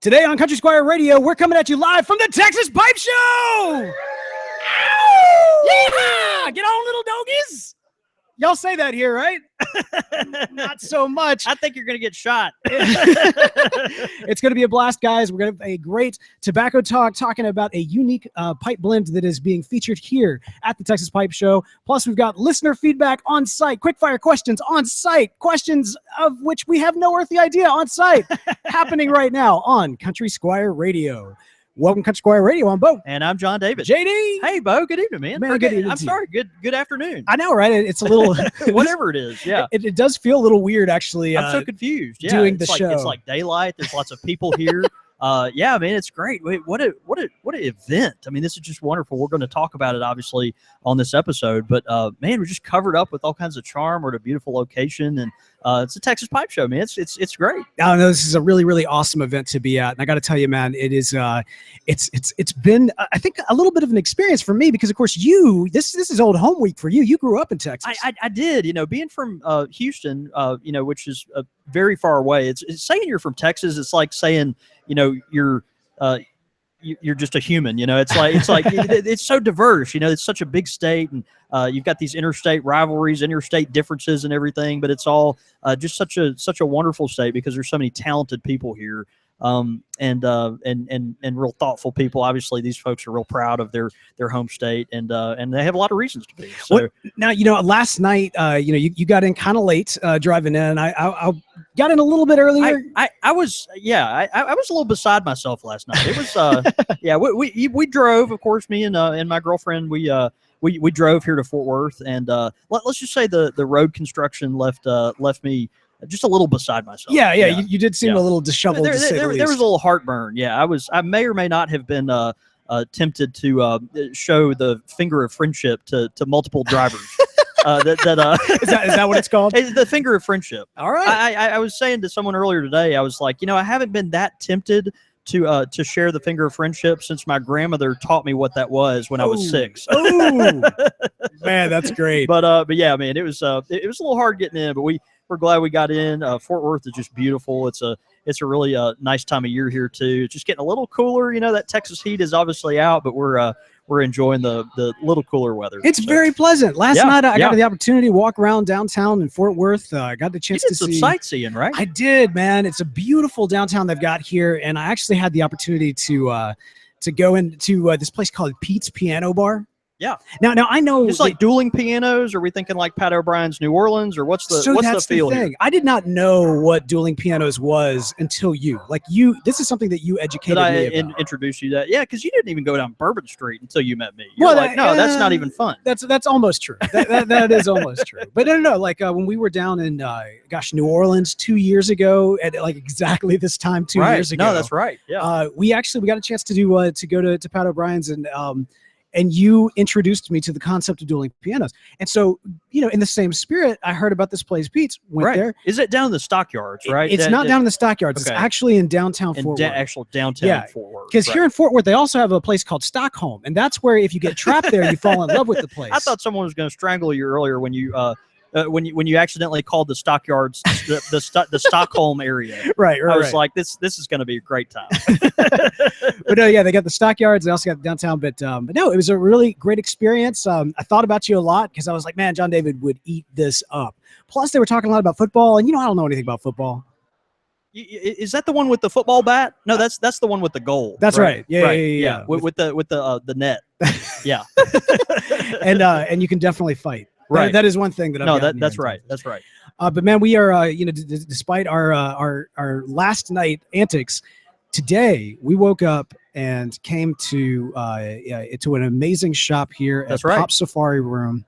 Today on Country Squire Radio, we're coming at you live from the Texas Pipe Show! Ow! Yeehaw! Get on, little dogies! Y'all say that here, right? Not so much. I think you're going to get shot. It's going to be a blast, guys. We're going to have a great tobacco talk talking about a unique pipe blend that is being featured here at the Texas Pipe Show. Plus, we've got listener feedback on site, quickfire questions on site, questions of which we have no earthly idea on site, happening right now on Country Squire Radio. Welcome, Country Squire Radio. I'm Beau. And I'm John David. JD. Hey, Beau. Good evening, man. Good evening. I'm sorry. Good afternoon. I know, right? It's a little... Whatever it is, yeah. It does feel a little weird, actually. I'm so confused. Yeah, doing the show. It's like daylight. There's lots of people here. Yeah, man, it's great. Wait, what an event. I mean, this is just wonderful. We're going to talk about it, obviously, on this episode. But, man, we're just covered up with all kinds of charm. We're at a beautiful location. And it's a Texas Pipe Show, man. It's great. I know this is a really, really awesome event to be at. And I got to tell you, man, it is it's been, I think, a little bit of an experience for me because, of course, this is old home week for you. You grew up in Texas. I did. You know, being from Houston, you know, which is very far away. It's saying you're from Texas. It's like saying, you know, you're just a human, you know. It's like it's so diverse, you know. It's such a big state, and you've got these interstate rivalries, interstate differences, and everything. But it's all just such a wonderful state because there's so many talented people here, and real thoughtful people. Obviously, these folks are real proud of their home state, and they have a lot of reasons to be. So now, you know, last night, you know, you got in kind of late driving in. I got in a little bit earlier. I was a little beside myself last night. It was yeah, we drove, of course, me and my girlfriend, we drove here to Fort Worth, and let's just say the road construction left me just a little beside myself. Yeah. You did seem a little disheveled. There was a little heartburn. Yeah, I may or may not have been tempted to show the finger of friendship to multiple drivers. Is that what it's called? The finger of friendship. All right. I was saying to someone earlier today, I was like, you know, I haven't been that tempted to share the finger of friendship since my grandmother taught me what that was when I was 6. Oh, man, that's great. But yeah, man, it was a little hard getting in, but we're glad we got in. Fort Worth is just beautiful. It's a really nice time of year here too. It's just getting a little cooler. You know, that Texas heat is obviously out, but we're enjoying the little cooler weather. It's very pleasant. Last night I got the opportunity to walk around downtown in Fort Worth. I got the chance to see some sightseeing, right? I did, man. It's a beautiful downtown they've got here, and I actually had the opportunity to go into this place called Pete's Piano Bar. Yeah. Now I know it's like dueling pianos. Are we thinking like Pat O'Brien's New Orleans, or what's the feel here? I did not know what dueling pianos was until this is something that you educated me about. Introduced you that. Yeah, because you didn't even go down Bourbon Street until you met me. You're like, no, that's not even fun. That's almost true. That is almost true. But no. Like when we were down in New Orleans 2 years ago, at like exactly this time 2 years ago. No, that's right. Yeah. We got a chance to go to Pat O'Brien's, and you introduced me to the concept of dueling pianos. And so, you know, in the same spirit, I heard about this place, Pete's, went there. Is it down in the Stockyards, right? It's not down in the Stockyards. Okay. It's actually in downtown Fort Worth. Actual downtown Fort Worth. Because here in Fort Worth, they also have a place called Stockholm. And that's where if you get trapped there, you fall in love with the place. I thought someone was going to strangle you earlier when you when you accidentally called the Stockyards the Stockholm area. Right. I was like, this is going to be a great time. But no, yeah, they got the Stockyards. They also got the downtown. But no, it was a really great experience. I thought about you a lot because I was like, man, John David would eat this up. Plus, they were talking a lot about football, and you know, I don't know anything about football. Is that the one with the football bat? No, that's the one with the goal. That's right. Yeah. With the net. Yeah. And you can definitely fight. Right. That is one thing that I've that's right. That's right. But man, we are you know, despite our last night antics, today we woke up and came to an amazing shop here at Pop Safari Room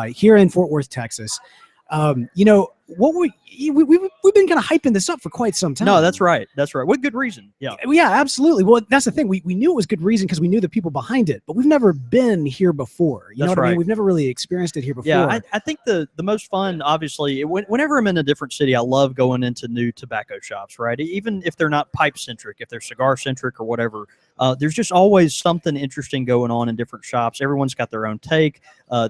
here in Fort Worth, Texas. You know, we've been kind of hyping this up for quite some time. No, that's right. That's right. With good reason. Yeah. Yeah, absolutely. Well, that's the thing. We knew it was good reason because we knew the people behind it, but we've never been here before. You know what I mean? We've never really experienced it here before. Yeah, I think the most fun, obviously, whenever I'm in a different city, I love going into new tobacco shops, right? Even if they're not pipe-centric, if they're cigar-centric or whatever, there's just always something interesting going on in different shops. Everyone's got their own take.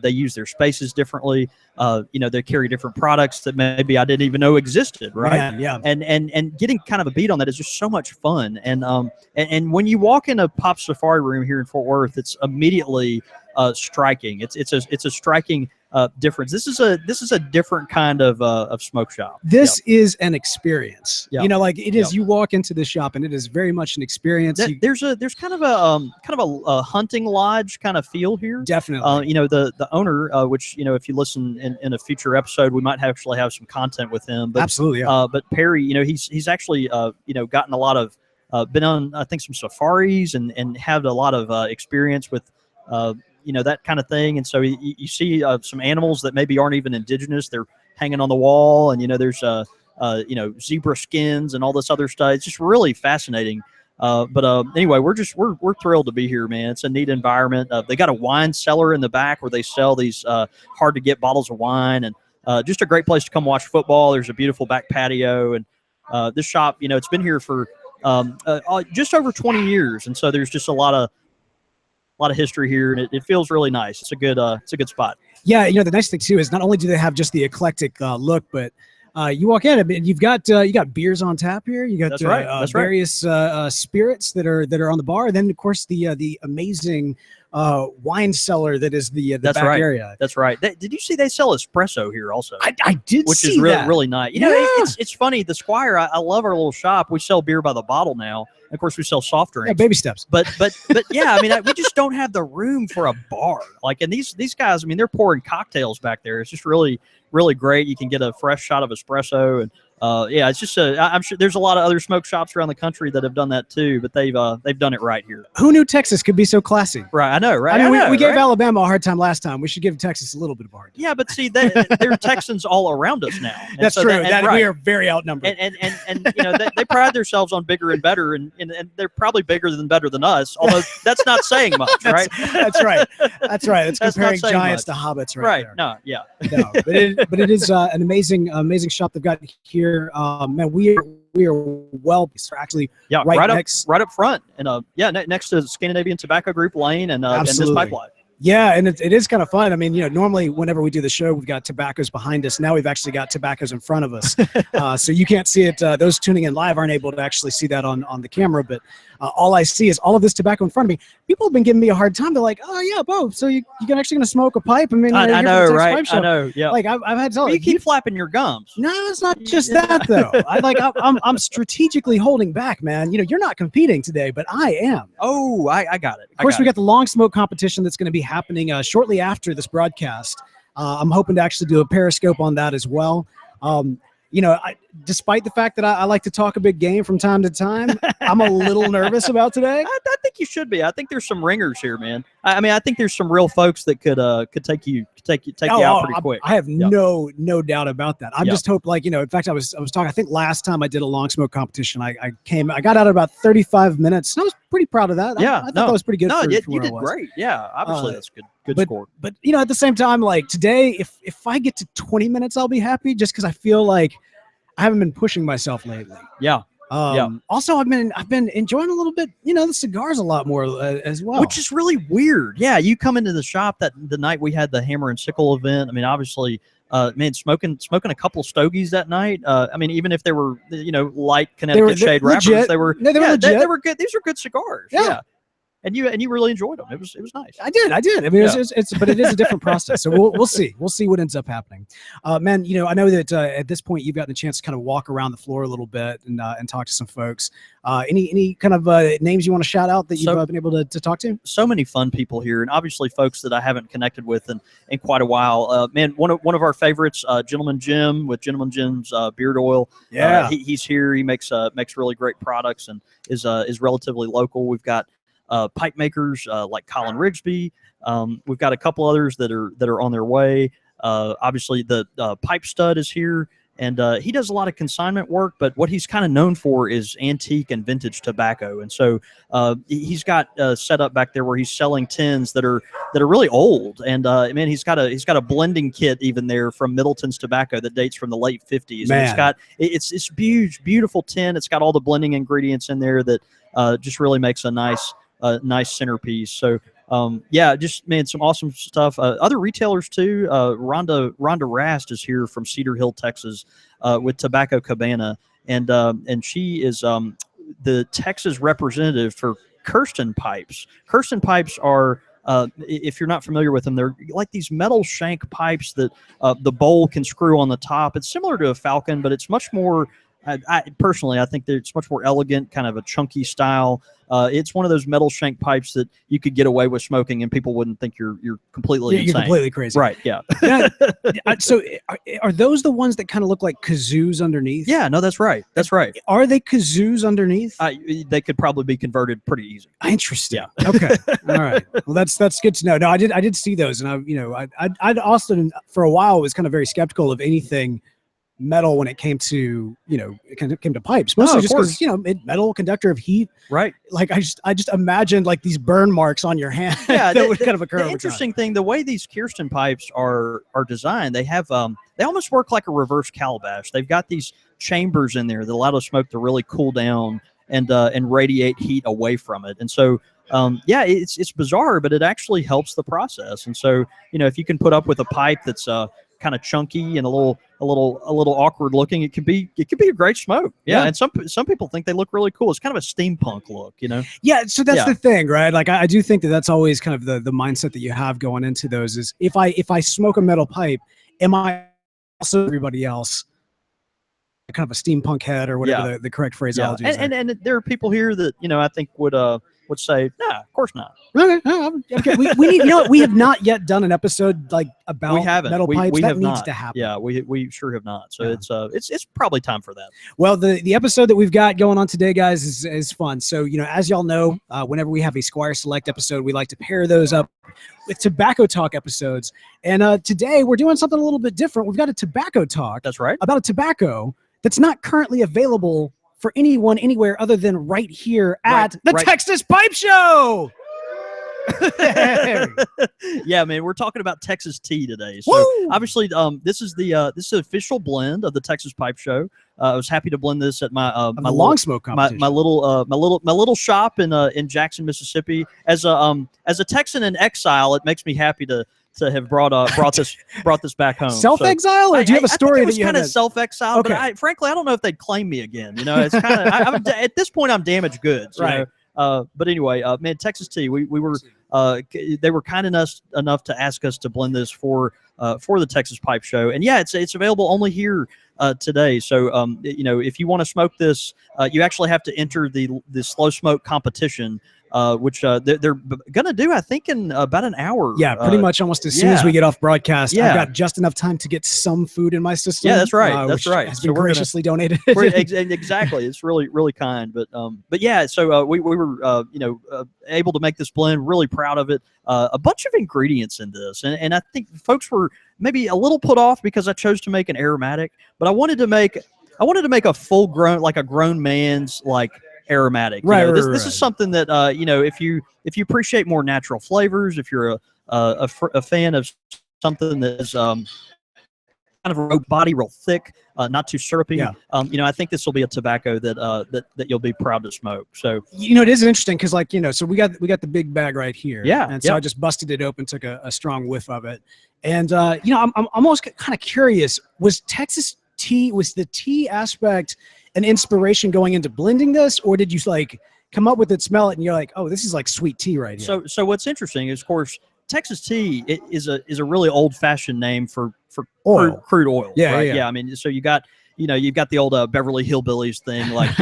They use their spaces differently. they carry different products that maybe I didn't even know existed, right? Man, yeah. And getting kind of a beat on that is just so much fun. And when you walk in a Pop Safari room here in Fort Worth, it's immediately striking. It's a striking difference. This is a different kind of smoke shop. This is an experience. Yep. Like it is. Yep. You walk into the shop and it is very much an experience. There's kind of a hunting lodge kind of feel here. Definitely. The owner, which if you listen in a future episode, we might actually have some content with him. But, absolutely. Yeah. But Perry, he's actually gotten a lot of been on I think some safaris and had a lot of experience with that kind of thing. And so you see some animals that maybe aren't even indigenous. They're hanging on the wall, and there's zebra skins and all this other stuff. It's just really fascinating. But anyway, we're thrilled to be here, man. It's a neat environment. They got a wine cellar in the back where they sell these hard to get bottles of wine, and just a great place to come watch football. There's a beautiful back patio, and this shop, it's been here for just over 20 years, and so there's just a lot of history here, and it feels really nice. It's a good spot. Yeah, the nice thing too is not only do they have just the eclectic look, but you walk in and you've got beers on tap here. You got That's various spirits that are on the bar, and then of course the amazing wine cellar that is the That's back right. area. That's right. Did you see they sell espresso here also? I did which see is really, that. really nice. It's funny. The Squire, I love our little shop. We sell beer by the bottle now. Of course, we sell soft drinks. Yeah, baby steps. But yeah, we just don't have the room for a bar. And these guys, they're pouring cocktails back there. It's just really, really great. You can get a fresh shot of espresso, and it's just I'm sure there's a lot of other smoke shops around the country that have done that too, but they've done it right here. Who knew Texas could be so classy? Right, I know, right? We gave Alabama a hard time last time. We should give Texas a little bit of a hard time. Yeah, but see, they're Texans all around us now. And that's so true. Right. We are very outnumbered. And they pride themselves on bigger and better, and they're probably bigger than better than us. Although that's not saying much, right? That's right. That's right. It's That's comparing not saying giants much. to hobbits, Right. there. No, yeah. No, but it is an amazing shop they've got here. Man, we are well actually right up front, and next to Scandinavian Tobacco Group Lane and this pipeline. Yeah, and it is kind of fun. Normally whenever we do the show, we've got tobaccos behind us. Now we've actually got tobaccos in front of us. So you can't see it. Those tuning in live aren't able to actually see that on the camera. But all I see is all of this tobacco in front of me. People have been giving me a hard time. They're like, "Oh yeah, Beau, so you're actually going to smoke a pipe?" I know, right? I know. Yeah. I've had to tell you keep flapping your gums. No, it's not just that though. I'm strategically holding back, man. You're not competing today, but I am. Oh, I got it. Of course, we got the long smoke competition that's going to be happening shortly after this broadcast. I'm hoping to actually do a Periscope on that as well. Despite the fact that I like to talk a big game from time to time, I'm a little nervous about today. I think you should be. I think there's some ringers here, man. I think there's some real folks that could take you out pretty quick. I have no doubt about that. I'm just hope in fact, I was talking, I think last time I did a long smoke competition, I got out at about 35 minutes. And I was pretty proud of that. I thought that was pretty good. You did great. Yeah, obviously that's good score. But at the same time, today, if I get to 20 minutes, I'll be happy, just because I feel like I haven't been pushing myself lately. Yeah. Also, I've been enjoying a little bit, the cigars a lot more as well, which is really weird. Yeah, you come into the shop the night we had the Hammer and Sickle event. Obviously, smoking a couple of stogies that night. Even if they were light Connecticut shade wrappers, they were legit. They were good. These are good cigars. Yeah. And you really enjoyed them. It was nice. I did. But it is a different process. So we'll see. We'll see what ends up happening. Man, I know that at this point you've gotten a chance to kind of walk around the floor a little bit and talk to some folks. Any kind of names you want to shout out that you've been able to talk to? So many fun people here, and obviously folks that I haven't connected with in quite a while. Man, one of our favorites, Gentleman Jim with Gentleman Jim's beard oil. Yeah, he's here. He makes really great products and is relatively local. We've got pipe makers like Colin Rigsby. We've got a couple others that are on their way. Obviously, the Pipe Stud is here, and he does a lot of consignment work. But what he's kind of known for is antique and vintage tobacco. And so he's got set up back there where he's selling tins that are really old. And he's got a blending kit even there from Middleton's Tobacco that dates from the late 50s. Man. And it's got it's huge, beautiful tin. It's got all the blending ingredients in there that just really makes a nice centerpiece. So yeah, just man, some awesome stuff. Other retailers too. Rhonda Rast is here from Cedar Hill, Texas, with Tobacco Cabana, and she is the Texas representative for Kirsten pipes. Kirsten pipes are, if you're not familiar with them, they're like these metal shank pipes that the bowl can screw on the top. It's similar to a Falcon, but it's much more. I personally, I think that it's much more elegant, kind of a chunky style. It's one of those metal shank pipes that you could get away with smoking, and people wouldn't think you're completely insane. You're completely crazy, right? Yeah. So, are those the ones that kind of look like kazoos underneath? Yeah. No, that's right. That's right. Are they kazoos underneath? They could probably be converted pretty easy. Interesting. Yeah. Okay. All right. Well, that's good to know. No, I did see those, and I'd also for a while was kind of very skeptical of anything metal when it came to came to pipes, mostly just because metal, conductor of heat, right? Like I just imagined like these burn marks on your hand. Yeah, that would kind of occur. The interesting thing, the way these Kirsten pipes are designed, they have they almost work like a reverse calabash. They've got these chambers in there that allow the smoke to really cool down and radiate heat away from it. And so yeah, it's bizarre, but it actually helps the process. And so if you can put up with a pipe that's kind of chunky and a little awkward looking, it could be a great smoke. Yeah. And some people think they look really cool. It's kind of a steampunk look, Yeah. So that's the thing, right? Like I do think that's always kind of the mindset that you have going into those is if I smoke a metal pipe, am I also everybody else kind of a steampunk head or whatever the correct phraseology is? And there are people here that I think would say, nah, of course not. Okay. We need, we have not yet done an episode like about metal pipes. We that have needs not. to happen. Yeah, we sure have not. So it's probably time for that. Well, the episode that we've got going on today, guys, is fun. So as y'all know, whenever we have a Squire Select episode, we like to pair those up with tobacco talk episodes. And today we're doing something a little bit different. We've got a tobacco talk. That's right. About a tobacco that's not currently available for anyone anywhere other than right here at the Texas Pipe Show. Yeah, man, we're talking about Texas tea today. So obviously, this is the official blend of the Texas Pipe Show. I was happy to blend this at my long smoke competition. my little shop in Jackson, Mississippi. As a Texan in exile, it makes me happy to have brought this back home. Self-exile, or do you have a story that you kind of self-exile? Okay. But frankly, I don't know if they'd claim me again. It's kind of at this point I'm damaged goods. Right. But anyway, man, Texas tea. We were they were kind enough to ask us to blend this for the Texas Pipe Show, and yeah, it's available only here today. So if you want to smoke this, you actually have to enter the slow smoke competition. Which they're going to do, I think, in about an hour. Yeah, pretty much almost as soon as we get off broadcast. I've got just enough time to get some food in my system. Yeah, that's right. That's right. Has been graciously donated. Exactly. It's really kind. But yeah, so we were able to make this blend. Really proud of it. A bunch of ingredients in this, and I think folks were maybe a little put off because I chose to make an aromatic, but I wanted to make a full grown, like a grown man's aromatic. This is something that if you appreciate more natural flavors, if you're a fan of something that is kind of a body, real thick, not too syrupy. I think this will be a tobacco that you'll be proud to smoke. So it is interesting because so we got the big bag right here. And so I just busted it open, took a strong whiff of it, and I'm almost kind of curious. Was the tea aspect an inspiration going into blending this, or did you come up with it, smell it, and you're like, oh, this is like sweet tea right here? So what's interesting is, of course, Texas tea is a really old-fashioned name for crude oil. Yeah. I mean, so you've got the old Beverly Hillbillies thing, like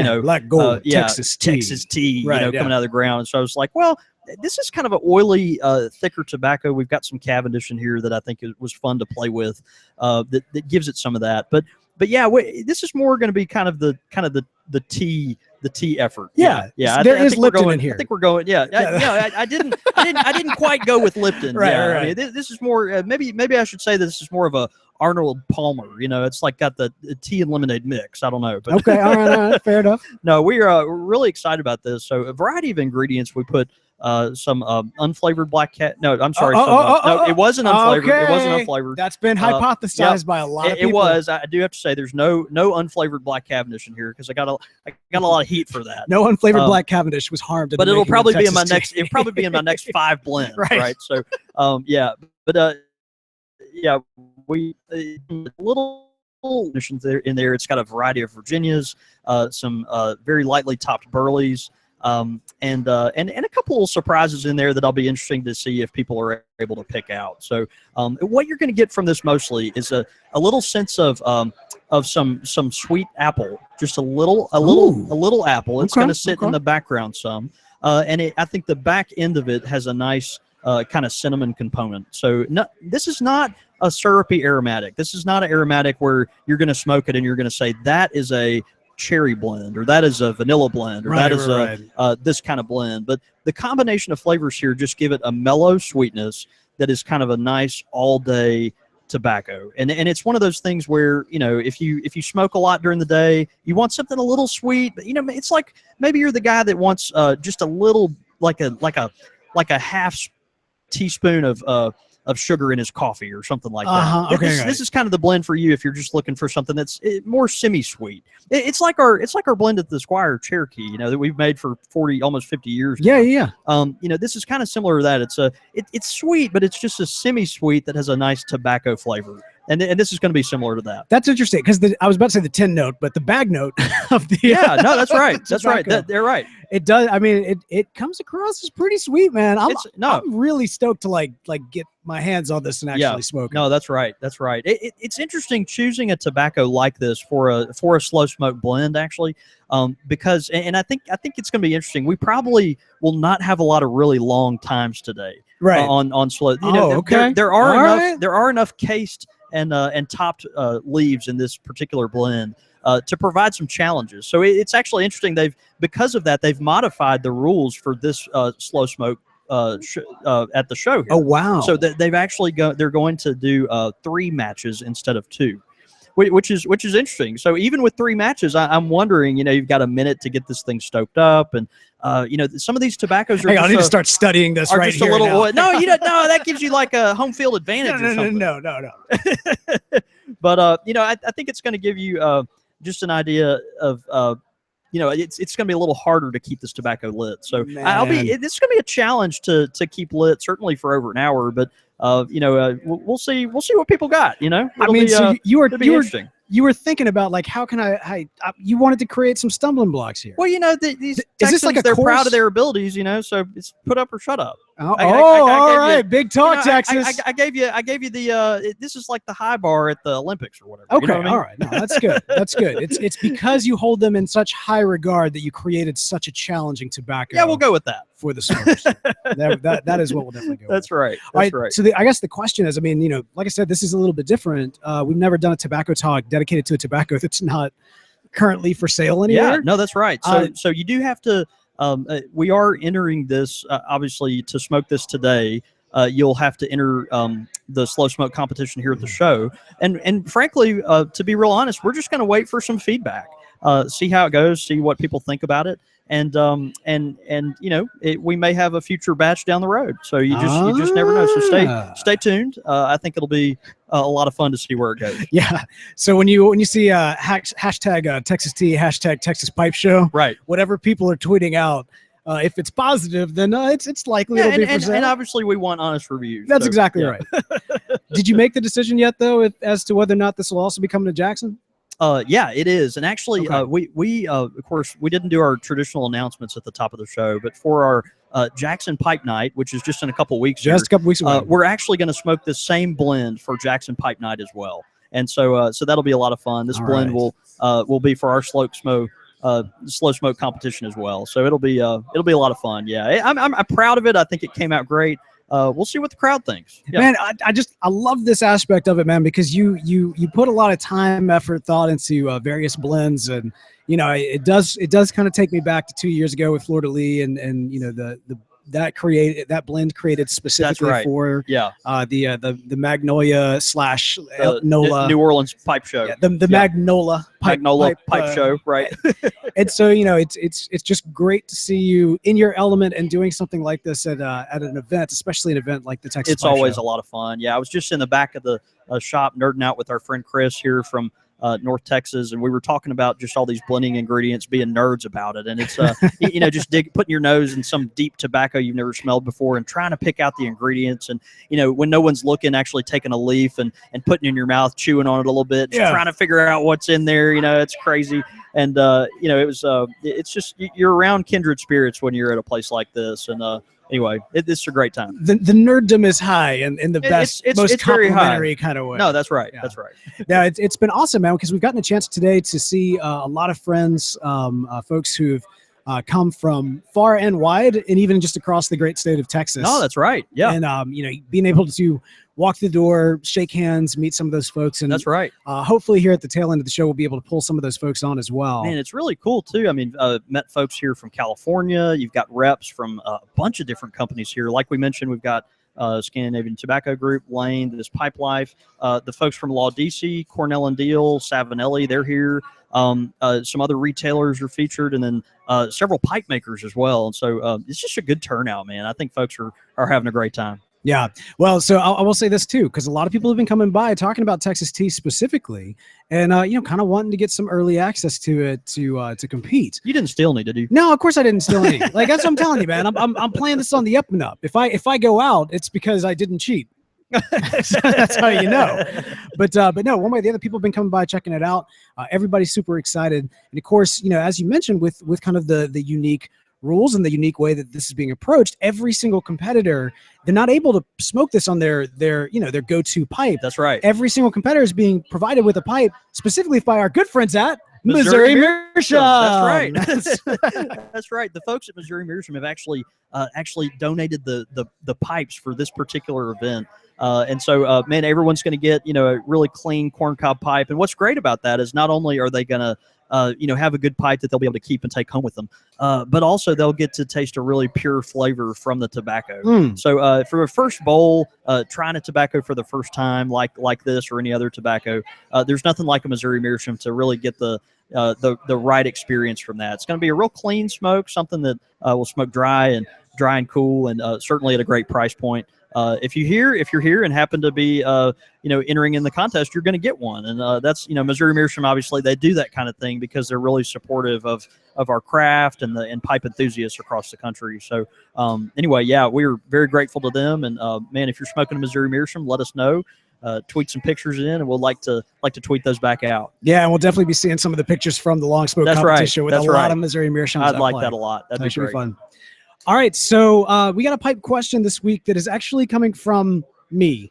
gold, Texas tea, coming out of the ground. And so I was like, well, this is kind of an oily, thicker tobacco. We've got some Cavendish in here that I think was fun to play with. That gives it some of that, but yeah, this is more going to be kind of the tea effort. Yeah. There is Lipton in here. I think we're going. Yeah. I didn't quite go with Lipton. Right. I mean, this is more. Maybe I should say this is more of a Arnold Palmer. It's like got the tea and lemonade mix. I don't know. But okay. All right. Fair enough. No, we're really excited about this. So a variety of ingredients. We put some unflavored black cat. No, I'm sorry. No, it wasn't unflavored. Okay. It wasn't unflavored. That's been hypothesized by a lot of people. It was. I do have to say, there's no unflavored black Cavendish in here because I got a lot of heat for that. No unflavored black Cavendish was harmed. But it'll probably be in my next. It'll probably be in my next 5 blends, right? So, yeah. But yeah, we a little additions in there. It's got a variety of Virginias, some very lightly topped Burleys. And a couple of surprises in there that I'll be interesting to see if people are able to pick out. So what you're going to get from this mostly is a little sense of some sweet apple, just a little apple. It's going to sit in the background some, and I think the back end of it has a nice kind of cinnamon component. So this is not a syrupy aromatic. This is not an aromatic where you're going to smoke it and you're going to say that is a cherry blend, or that is a vanilla blend, or that is this kind of blend. But the combination of flavors here just give it a mellow sweetness that is kind of a nice all-day tobacco. And it's one of those things where, if you smoke a lot during the day, you want something a little sweet, but it's like maybe you're the guy that wants just a little like a half teaspoon of sugar in his coffee or something like that. This is kind of the blend for you if you're just looking for something that's more semi-sweet. It's like our blend at the Squire Cherokee, that we've made for 40, almost 50 years now. Yeah. This is kind of similar to that. It's sweet, but it's just a semi-sweet that has a nice tobacco flavor. And this is going to be similar to that. That's interesting because I was about to say the 10 note, but the bag note of the that's right. That's right. They're right. It does. I mean, it comes across as pretty sweet, man. I'm really stoked to like get my hands on this and actually smoke it. No, that's right. That's right. It's interesting choosing a tobacco like this for a slow smoke blend, actually, because I think it's going to be interesting. We probably will not have a lot of really long times today, right? On slow. There are enough cased and topped leaves in this particular blend to provide some challenges. So it's actually interesting. Because of that, they've modified the rules for this slow smoke at the show here. Oh wow! So they've actually they're going to do 3 matches instead of 2. Which is interesting. So even with 3 matches, I'm wondering, you've got a minute to get this thing stoked up, and some of these tobaccos are. I need to start studying this right just here. A little now. Oil. No, you don't. No, that gives you like a home field advantage. No. But I think it's going to give you just an idea of it's going to be a little harder to keep this tobacco lit. So this is going to be a challenge to keep lit, certainly for over an hour, but. We'll see what people got. Interesting. You were thinking about like how can you wanted to create some stumbling blocks here. Well, these Texans, they're proud of their abilities, so it's put up or shut up. All right, big talk, Texas. I gave you the this is like the high bar at the Olympics or whatever. Okay, all right, no, that's good. That's good. It's because you hold them in such high regard that you created such a challenging tobacco. Yeah, we'll go with that for the smokers. that is what we'll definitely go. That's with. Right. That's right. So I guess the question is, like I said, this is a little bit different. We've never done a tobacco talk dedicated to a tobacco that's not currently for sale anywhere. Yeah, no, that's right. So you do have to. We are entering this, obviously, to smoke this today. You'll have to enter the slow smoke competition here at the show. And frankly, to be real honest, we're just going to wait for some feedback, see how it goes, see what people think about it. And we may have a future batch down the road. So you just never know. So stay tuned. I think it'll be a lot of fun to see where it goes. Yeah. So when you see hashtag Texas Tea, hashtag Texas Pipe Show, right? Whatever people are tweeting out, if it's positive, then it's likely it'll be for sale. And obviously we want honest reviews. That's exactly right. Did you make the decision yet, though, as to whether or not this will also be coming to Jackson? Yeah, it is. And actually, we of course, we didn't do our traditional announcements at the top of the show, but for our Jackson Pipe Night, which is just in a couple weeks, a couple weeks away, we're actually going to smoke the same blend for Jackson Pipe Night as well. And so that'll be a lot of fun. This blend will be for our slow smoke competition as well. So it'll be a lot of fun. Yeah, I'm proud of it. I think it came out great. We'll see what the crowd thinks. Yeah. Man, I love this aspect of it, man, because you put a lot of time, effort, thought into various blends, and it does kind of take me back to 2 years ago with Fleur de Lis and the that blend created specifically right. for Yeah. The Magnolia slash The Nola. New Orleans pipe show. Yeah, the Magnola pipe show, right? And so, it's just great to see you in your element and doing something like this at an event, especially an event like the Texas It's Pipe always Show. a lot of fun. Yeah, I was just in the back of the shop nerding out with our friend Chris here from North Texas, and we were talking about just all these blending ingredients, being nerds about it. And it's just putting your nose in some deep tobacco you've never smelled before and trying to pick out the ingredients. And when no one's looking, actually taking a leaf and putting it in your mouth, chewing on it a little bit, just trying to figure out what's in there. It's crazy. And it's just, you're around kindred spirits when you're at a place like this. And anyway, this is a great time. The nerddom is high and in the best, most complimentary kind of way. No, that's right. Yeah. That's right. Yeah, it's been awesome, man, because we've gotten a chance today to see a lot of friends, folks who've come from far and wide, and even just across the great state of Texas. No, that's right. Yeah. And being able to walk the door, shake hands, meet some of those folks, and that's right. Hopefully here at the tail end of the show, we'll be able to pull some of those folks on as well. Man, it's really cool too. I mean, met folks here from California. You've got reps from a bunch of different companies here. Like we mentioned, we've got Scandinavian Tobacco Group, Lane, this Pipe Life, the folks from Law DC, Cornell and Deal, Savinelli, they're here. Some other retailers are featured, and then several pipe makers as well. And so it's just a good turnout, man. I think folks are having a great time. Yeah. Well, so I will say this too, because a lot of people have been coming by talking about Texas tea specifically, and kind of wanting to get some early access to it to compete. You didn't steal any, did you? No, of course I didn't steal any. Like, that's what I'm telling you, man. I'm playing this on the up and up. If I go out, it's because I didn't cheat. That's how you know. But no, one way or the other, people have been coming by checking it out. Everybody's super excited, and of course, as you mentioned, with kind of the unique rules and the unique way that this is being approached, every single competitor, they're not able to smoke this on their go-to pipe. That's right. Every single competitor is being provided with a pipe specifically by our good friends at Missouri Meerschaum. That's right. That's right. The folks at Missouri Meerschaum have actually donated the pipes for this particular event. And so, man, everyone's going to get, a really clean corncob pipe. And what's great about that is not only are they going to, have a good pipe that they'll be able to keep and take home with them, but also they'll get to taste a really pure flavor from the tobacco. So for a first bowl, trying a tobacco for the first time, like this or any other tobacco, there's nothing like a Missouri Meerschaum to really get the right experience from that. It's going to be a real clean smoke, something that will smoke dry and cool, and certainly at a great price point. If you're here and happen to be, entering in the contest, you're going to get one. And that's, Missouri Meerschaum, obviously they do that kind of thing because they're really supportive of our craft and pipe enthusiasts across the country. So anyway, yeah, we're very grateful to them. And man, if you're smoking a Missouri Meerschaum, let us know. Tweet some pictures in, and we'll like to tweet those back out. Yeah, and we'll definitely be seeing some of the pictures from the long smoke competition with a lot of Missouri Meerschaums. I'd like that a lot. That'd be great. Fun. All right, so we got a pipe question this week that is actually coming from me.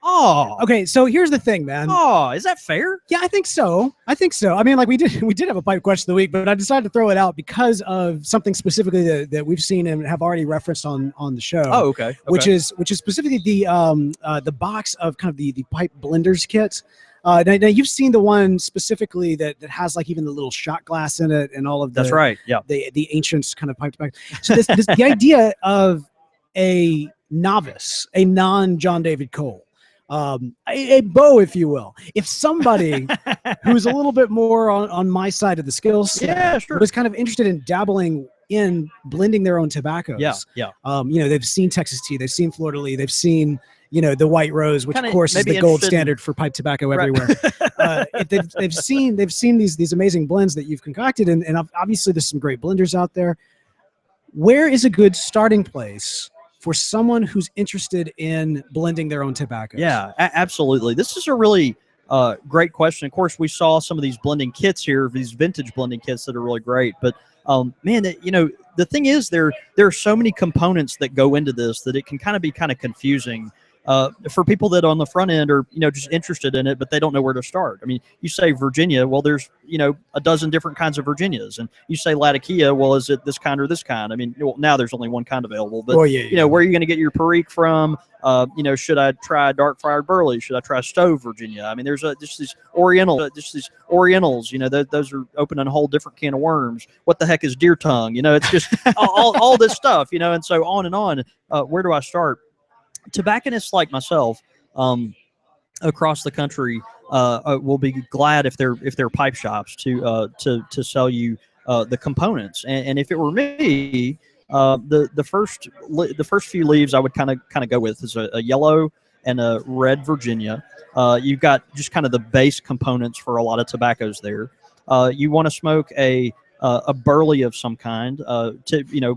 Oh, okay. So here's the thing, man. Oh, is that fair? Yeah, I think so. I mean, like we did have a pipe question of the week, but I decided to throw it out because of something specifically that we've seen and have already referenced on the show. Oh, okay. Which is specifically the box of kind of the pipe blenders kit. Now you've seen the one specifically that has like even the little shot glass in it and all of the. That's right. Yeah. The ancient kind of pipe tobacco. So the idea of a novice, a non-John David Cole, a Beau, if you will. If somebody who's a little bit more on my side of the skill set was kind of interested in dabbling in blending their own tobaccos. Yeah. They've seen Texas tea, they've seen Fleur de Lis, they've seen, the White Rose, which of course is the gold standard for pipe tobacco everywhere. They've seen these amazing blends that you've concocted, and obviously there's some great blenders out there. Where is a good starting place for someone who's interested in blending their own tobaccos? Yeah, absolutely. This is a really great question. Of course, we saw some of these blending kits here, these vintage blending kits that are really great. But man, the thing is, there are so many components that go into this that it can kind of be confusing. for people that on the front end are, just interested in it, but they don't know where to start. I mean, you say Virginia, well, there's, a dozen different kinds of Virginias. And you say Latakia, well, is it this kind or this kind? I mean, well, now there's only one kind available, but, where are you going to get your Perique from? Should I try dark fired burley? Should I try Stove Virginia? I mean, there's just these Orientals, those are opening a whole different can of worms. What the heck is deer tongue? It's just all this stuff, and so on and on. Where do I start? Tobacconists like myself across the country will be glad if they're pipe shops to sell you the components. And if it were me, the first few leaves I would kind of go with is a yellow and a red Virginia. You've got just kind of the base components for a lot of tobaccos there. You want to smoke a burley of some kind,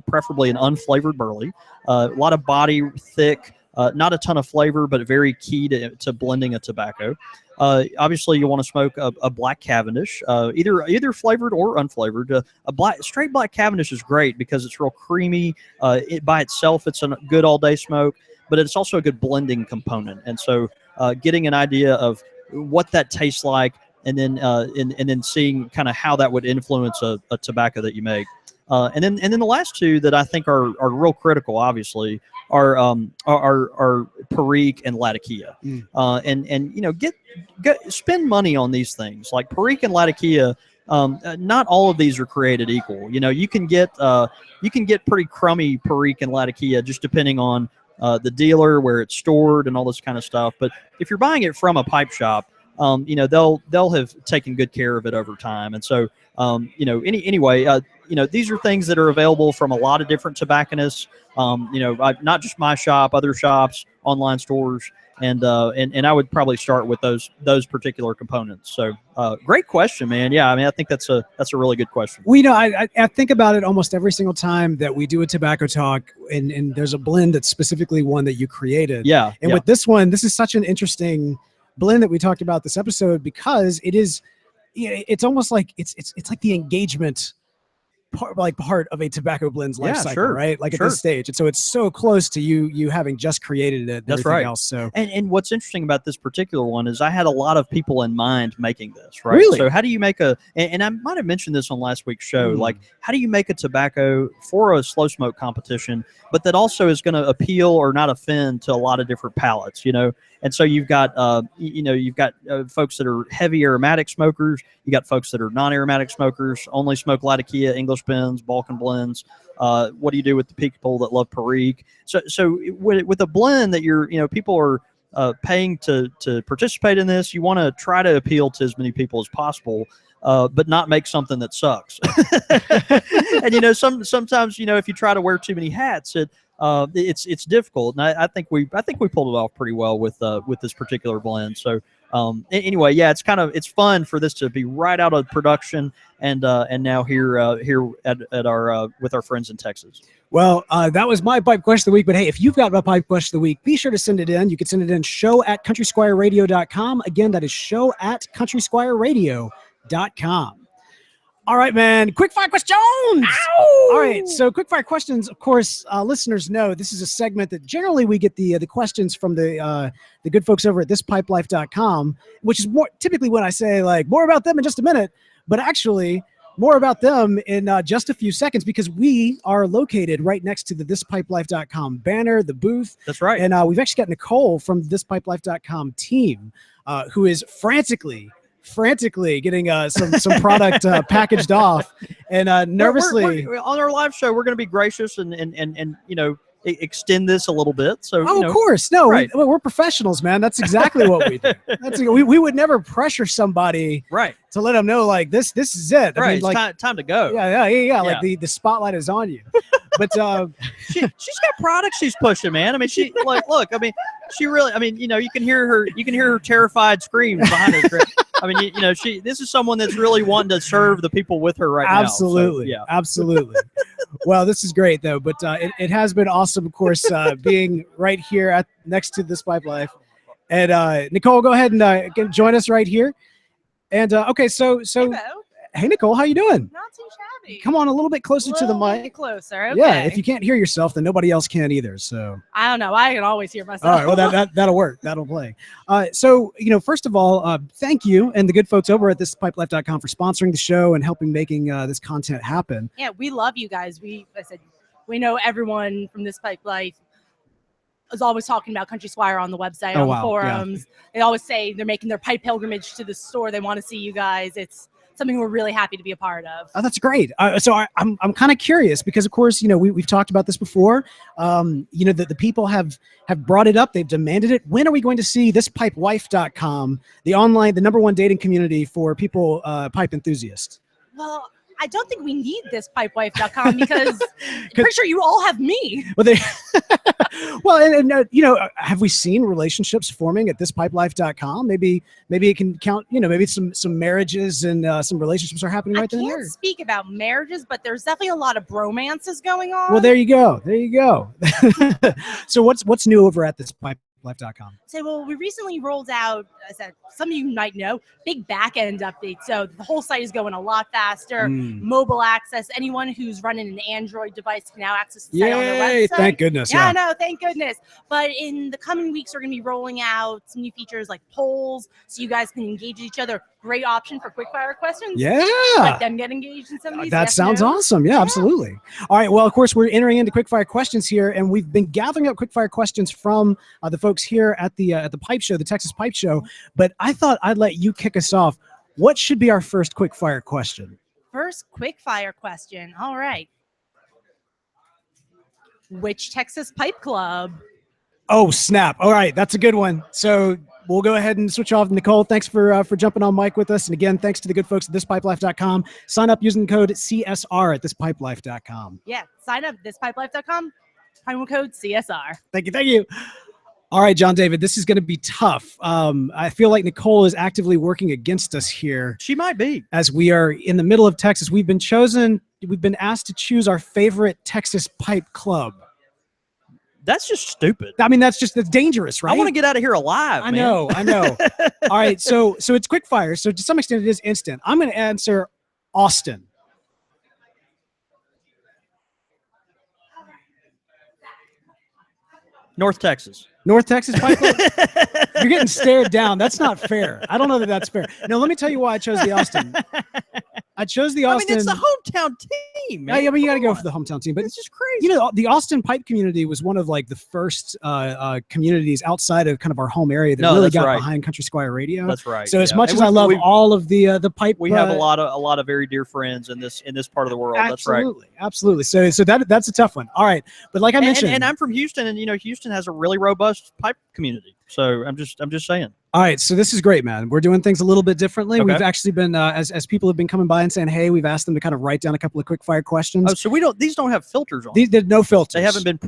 preferably an unflavored burley. A lot of body, thick. Not a ton of flavor, but very key to blending a tobacco. Obviously, you want to smoke a black Cavendish, either flavored or unflavored. Straight black Cavendish is great because it's real creamy. By itself, it's a good all-day smoke, but it's also a good blending component. And so, getting an idea of what that tastes like, and then seeing kind of how that would influence a tobacco that you make. And then the last two that I think are real critical, obviously, are Perique and Latakia. Spend money on these things like Perique and Latakia. Not all of these are created equal. You can get pretty crummy Perique and Latakia just depending on the dealer, where it's stored, and all this kind of stuff. But if you're buying it from a pipe shop, they'll have taken good care of it over time. And so, anyway, these are things that are available from a lot of different tobacconists. Not just my shop, other shops, online stores, and I would probably start with those particular components. So, great question, man. Yeah, I mean, I think that's a really good question. I think about it almost every single time that we do a tobacco talk, and there's a blend that's specifically one that you created. Yeah. And with this one, this is such an interesting blend that we talked about this episode, because it's almost like it's like the engagement part of a tobacco blend's life cycle, sure, right? Like sure. At this stage. And so it's so close to you having just created it. That's right. Else, so. And what's interesting about this particular one is I had a lot of people in mind making this, right? Really? So how do you make and I might have mentioned this on last week's show, like how do you make a tobacco for a slow smoke competition, but that also is going to appeal or not offend to a lot of different palates, And so you've got, folks that are heavy aromatic smokers. You got folks that are non-aromatic smokers, only smoke Latakia, English blends, Balkan blends. What do you do with the people that love Perique? So with a blend that people are paying to participate in this, you want to try to appeal to as many people as possible. But not make something that sucks. And sometimes if you try to wear too many hats, it's difficult. And I think we pulled it off pretty well with this particular blend. So anyway, yeah, it's fun for this to be right out of production and now here at our with our friends in Texas. Well, that was my pipe question of the week. But hey, if you've got a pipe question of the week, be sure to send it in. You can send it in show@countrysquireradio.com. Again, that is show@countrysquireradio.com. All right, man. Quick fire questions. Ow! All right. So quick fire questions. Of course, listeners know this is a segment that generally we get the questions from the good folks over at thispipelife.com, which is more typically when I say like more about them in just a minute, but actually more about them in just a few seconds, because we are located right next to the thispipelife.com banner, the booth. That's right. And we've actually got Nicole from the thispipelife.com team who is frantically getting some product packaged off, and nervously we're, on our live show, we're going to be gracious and extend this a little bit. So of course, no, right. we're professionals, man. That's exactly what we do. We would never pressure somebody right to let them know like this is it. Right, I mean, like, it's time to go. Yeah. Like the spotlight is on you. But she's got products she's pushing, man. I mean, she look. I mean, she really. I mean, you can hear her terrified screams behind her. I mean, this is someone that's really wanting to serve the people with her right absolutely. now. So, yeah, absolutely. Well, this is great though, but it has been awesome, of course, being right here next to This Pipe Life. And Nicole, go ahead and join us right here. And okay, so Hey, Beau. Hey, Nicole, how you doing? Not too shabby. Come on a little bit closer to the Little mic. bit closer. Okay. Yeah, if you can't hear yourself, then nobody else can either. So I don't know. I can always hear myself. all right, well that'll work. That'll play. So first of all, thank you and the good folks over at thispipelife.com for sponsoring the show and helping making this content happen. Yeah, we love you guys. We know everyone from This Pipe Life is always talking about Country Squire on the website, on the forums. Yeah. They always say they're making their pipe pilgrimage to the store. They want to see you guys. It's something we're really happy to be a part of. Oh, that's great. So I'm kind of curious because, of course, we've talked about this before. The people have brought it up. They've demanded it. When are we going to see thispipewife.com, the #1 dating community for people, pipe enthusiasts? Well, I don't think we need thispipewife.com because I'm pretty sure you all have me. Well, have we seen relationships forming at thispipelife.com? Maybe it can count, maybe some marriages and some relationships are happening right there. I can't speak about marriages, but there's definitely a lot of bromances going on. Well, there you go. So what's new over at thispipelife.com? So, we recently rolled out, as some of you might know, big back-end update. So the whole site is going a lot faster. Mobile access. Anyone who's running an Android device can now access the site on their website. Thank goodness. Yeah, no, thank goodness. But in the coming weeks, we're going to be rolling out some new features like polls, so you guys can engage with each other. Great option for quick-fire questions. Yeah. Let them get engaged in some of these. That sounds awesome. Yeah, absolutely. All right. Well, of course, we're entering into quick-fire questions here, and we've been gathering up quick-fire questions from the folks here at the Pipe Show, the Texas Pipe Show. But I thought I'd let you kick us off. What should be our first quick-fire question? First quick-fire question. All right. Which Texas Pipe Club? Oh, snap. All right. That's a good one. So we'll go ahead and switch off. Nicole, thanks for jumping on mic with us. And again, thanks to the good folks at thispipelife.com. Sign up using the code CSR at thispipelife.com. Yeah, sign up thispipelife.com. Promo code CSR. Thank you. All right, John David, this is going to be tough. I feel like Nicole is actively working against us here. She might be. As we are in the middle of Texas, we've been asked to choose our favorite Texas pipe club. That's just stupid. I mean, that's dangerous, right? I want to get out of here alive. I know. All right, so it's quick fire. So to some extent, it is instant. I'm going to answer Austin. North Texas Pipe Club? You're getting stared down. That's not fair. I don't know that that's fair. No, let me tell you why I chose the Austin. I chose the Austin. I mean, it's the hometown team, man. Yeah, but you got to go for the hometown team. But it's just crazy. The Austin pipe community was one of like the first communities outside of kind of our home area that really got behind Country Squire Radio. That's right. So as much as I love all of the pipe, we have a lot of very dear friends in this part of the world. Absolutely, that's right. Absolutely. So that's a tough one. All right, but like I mentioned, and I'm from Houston, and Houston has a really robust pipe community. So I'm just saying. All right, so this is great, man. We're doing things a little bit differently. Okay. We've actually been, as people have been coming by and saying, hey, we've asked them to kind of write down a couple of quick fire questions. Oh, so these don't have filters on. There's no filters. They haven't been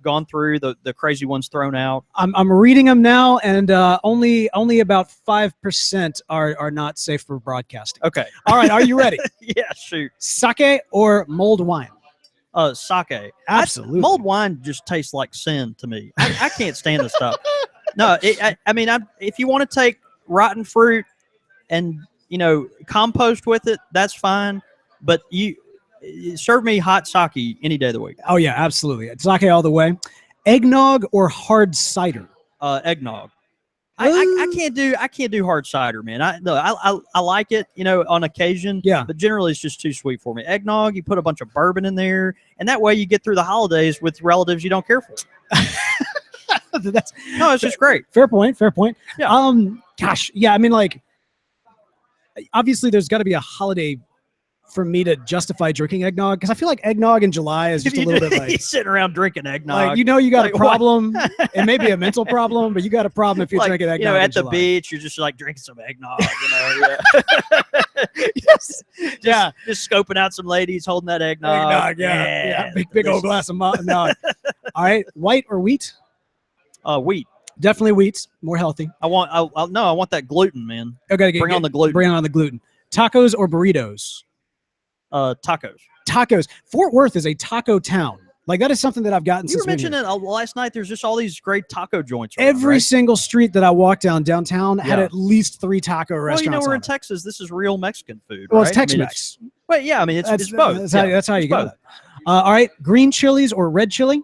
gone through the crazy ones thrown out. I'm reading them now, and only about 5% are not safe for broadcasting. Okay. All right, are you ready? Yeah, shoot. Sake or mulled wine? Sake. Absolutely. Mulled wine just tastes like sin to me. I can't stand this stuff. No, if you want to take rotten fruit and compost with it, that's fine. But you serve me hot sake any day of the week. Oh yeah, absolutely. Sake all the way. Eggnog or hard cider? Eggnog. I can't do hard cider, man. I like it, on occasion. Yeah. But generally, it's just too sweet for me. Eggnog, you put a bunch of bourbon in there, and that way you get through the holidays with relatives you don't care for. It's just great. Fair point. Yeah. Gosh, yeah. I mean, like, obviously, there's got to be a holiday for me to justify drinking eggnog, because I feel like eggnog in July is just a little bit like sitting around drinking eggnog. Like, you got a problem. It may be a mental problem, but you got a problem if you're drinking eggnog. At the beach, you're just like drinking some eggnog. Yeah. Just scoping out some ladies holding that eggnog. Yeah. Big old glass of eggnog. All right, white or wheat? Wheat. Definitely wheat. More healthy. I want that gluten, man. Okay, bring on the gluten. Bring on the gluten. Tacos or burritos? Tacos. Tacos. Fort Worth is a taco town. Like that is something that I've gotten. You were mentioning last night. There's just all these great taco joints. Every single street that I walked downtown had at least 3 taco restaurants. Well, you know, we're in Texas. This is real Mexican food. Well, right? it's Tex-Mex. Well, yeah, I mean, it's both. That's how you got it. All right, green chilies or red chili?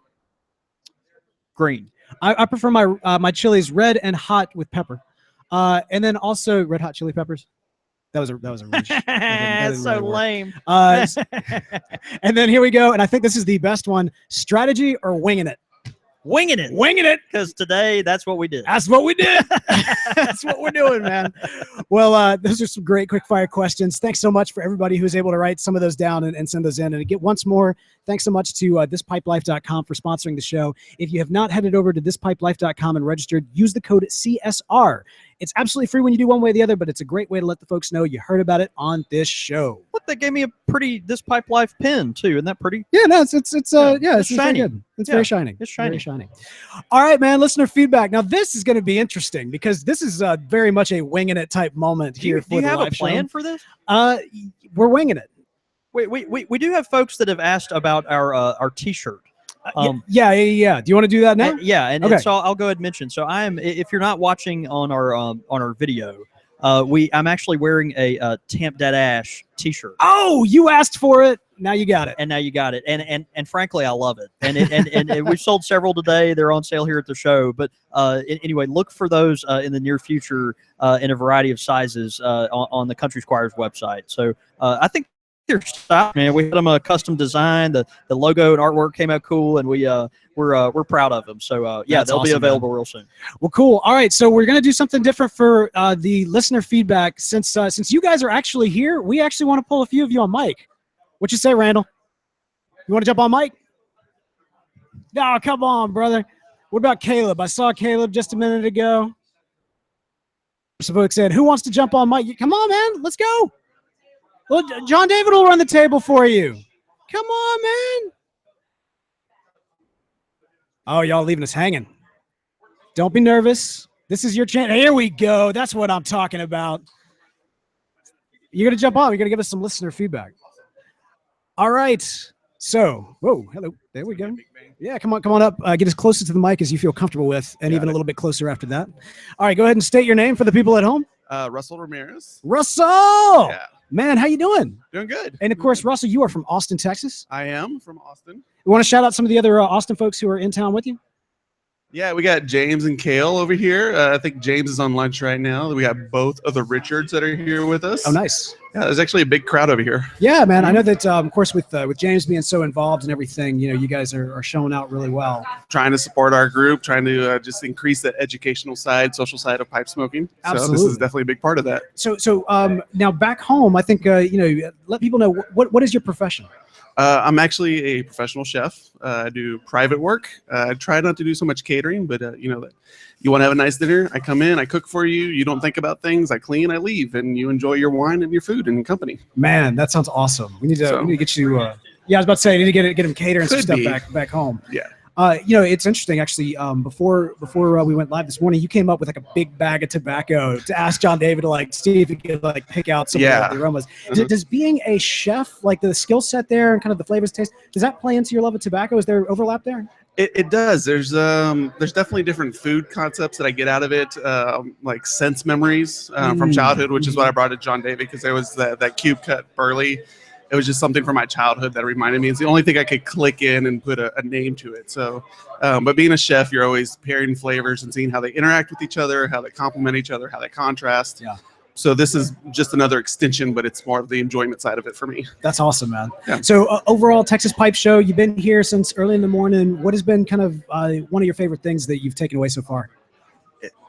Green. I prefer my chilies red and hot with pepper, and then also red hot chili peppers. That was a reach. That's so lame. And then here we go, and I think this is the best one: strategy or winging it. Winging it. Because today, that's what we did. That's what we did. That's what we're doing, man. Well, those are some great quick fire questions. Thanks so much for everybody who's able to write some of those down and send those in. And again, once more, thanks so much to thispipelife.com for sponsoring the show. If you have not headed over to thispipelife.com and registered, use the code CSR. It's absolutely free when you do one way or the other, but it's a great way to let the folks know you heard about it on this show. Look, they gave me a pretty This Pipe Life pin too. Isn't that pretty? Yeah, no, it's shiny. Good. It's very shiny. It's shiny. Very shiny. All right, man. Listener feedback. Now this is going to be interesting because this is very much a winging it type moment here. Do you have a plan for this? We're winging it. We do have folks that have asked about our T-shirt. Yeah. Do you want to do that now? And so I'll go ahead and mention. So I am. If you're not watching on our video, I'm actually wearing a Tamp Dead Ash T-shirt. Oh, you asked for it. Now you got it. And frankly, I love it. And we've sold several today. They're on sale here at the show. But anyway, look for those in the near future in a variety of sizes on the Country Squire's website. So I think their style, man. We had them a custom design. The logo and artwork came out cool, and we're proud of them. So they'll be available real soon. Well, cool. All right, so we're gonna do something different for the listener feedback. Since you guys are actually here, we actually want to pull a few of you on mic. What you say, Randall? You want to jump on mic? No, come on, brother. What about Caleb? I saw Caleb just a minute ago. Some folks said, "Who wants to jump on mic?" Come on, man. Let's go. Well, John David will run the table for you. Come on, man. Oh, y'all leaving us hanging. Don't be nervous. This is your chance. Here we go. That's what I'm talking about. You're going to jump on. You're going to give us some listener feedback. All right. So, whoa, hello. There we go. Yeah, come on up. Get as close to the mic as you feel comfortable with, and even a little bit closer after that. All right, go ahead and state your name for the people at home. Russell Ramirez. Russell! Yeah. Man, how you doing? Doing good. And of course, Russell, you are from Austin, Texas. I am from Austin. You want to shout out some of the other Austin folks who are in town with you? Yeah, we got James and Kale over here. I think James is on lunch right now. We got both of the Richards that are here with us. Oh, nice. Yeah, there's actually a big crowd over here. Yeah, man. I know that, of course, with James being so involved and everything, you guys are showing out really well. Trying to support our group, trying to just increase that educational side, social side of pipe smoking. Absolutely. So this is definitely a big part of that. So now back home, I think, let people know, what is your profession? I'm actually a professional chef. I do private work. I try not to do so much catering, but you want to have a nice dinner, I come in, I cook for you. You don't think about things. I clean, I leave, and you enjoy your wine and your food and company. Man, that sounds awesome. We need to get you. I was about to say, I need to get him catering some stuff back home. Yeah. It's interesting actually. Before we went live this morning, you came up with like a big bag of tobacco to ask John David to see if he could pick out some of the aromas. Does being a chef, like the skill set there and kind of the flavors, taste, does that play into your love of tobacco? Is there overlap there? It does. There's definitely different food concepts that I get out of it, like sense memories from childhood, which is what I brought to John David, because there was that cube cut burley. It was just something from my childhood that reminded me. It's the only thing I could click in and put a name to it. So, but being a chef, you're always pairing flavors and seeing how they interact with each other, how they complement each other, how they contrast. Yeah. So this is just another extension, but it's more of the enjoyment side of it for me. That's awesome, man. Yeah. So overall, Texas Pipe Show, you've been here since early in the morning. What has been kind of one of your favorite things that you've taken away so far?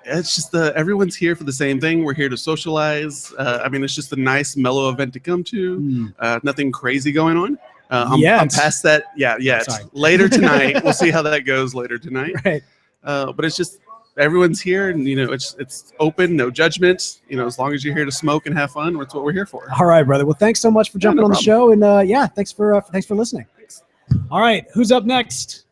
It's just everyone's here for the same thing. We're here to socialize. It's just a nice, mellow event to come to. Nothing crazy going on. I'm past that. Yeah. It's later tonight. We'll see how that goes later tonight. Right. But it's just everyone's here, and it's open, no judgment. As long as you're here to smoke and have fun, that's what we're here for. All right, brother. Well, thanks so much for jumping on the show, and thanks for listening. Thanks. All right, who's up next?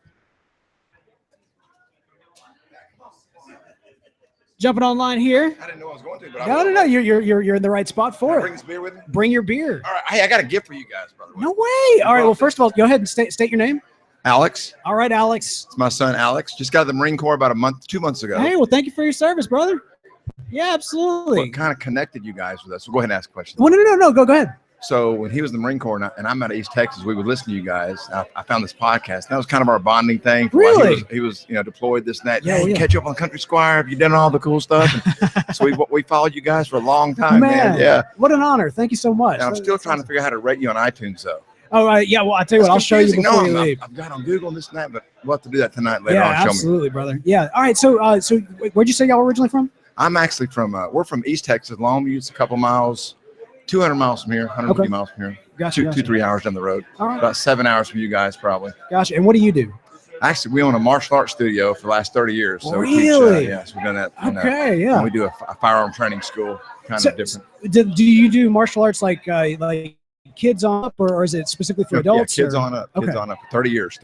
Jumping online here. I didn't know I was going to, but no. You're in the right spot for it. Bring this beer with me. Bring your beer. All right. Hey, I got a gift for you guys, brother. No way. All right. Well, first of all, go ahead and state your name. Alex. All right, Alex. It's my son, Alex. Just got out of the Marine Corps about 2 months ago. Hey, well, thank you for your service, brother. Yeah, absolutely. What kind of connected you guys with us? So go ahead and ask a question. Well, no. Go ahead. So when he was in the Marine Corps and I'm out of East Texas, we would listen to you guys. I found this podcast. That was kind of our bonding thing. Really? He was deployed this and that. Yeah, you catch up on Country Squire. Have you done all the cool stuff? And so we followed you guys for a long time, man. Yeah. What an honor. Thank you so much. And I'm still trying to figure out how to rate you on iTunes, though. Oh, yeah. Well, I'll tell you what. I'll show you before you leave. I've got on Google and this and that, but we'll have to do that tonight later on. Yeah, absolutely, brother. Yeah. All right. So where'd you say y'all were originally from? I'm actually from, we're from East Texas, Longview. It's a couple miles, 200 miles from here, 150 miles from here. Gotcha. 2-3 hours down the road. All right. About 7 hours from you guys, probably. Gotcha. And what do you do? Actually, we own a martial arts studio for the last 30 years. So really? Yes, we've done that. Okay, yeah. And we do a firearm training school, kind of different. Do you do martial arts like kids on up, or is it specifically for adults? Yeah, kids on up. Kids on up. 30 years.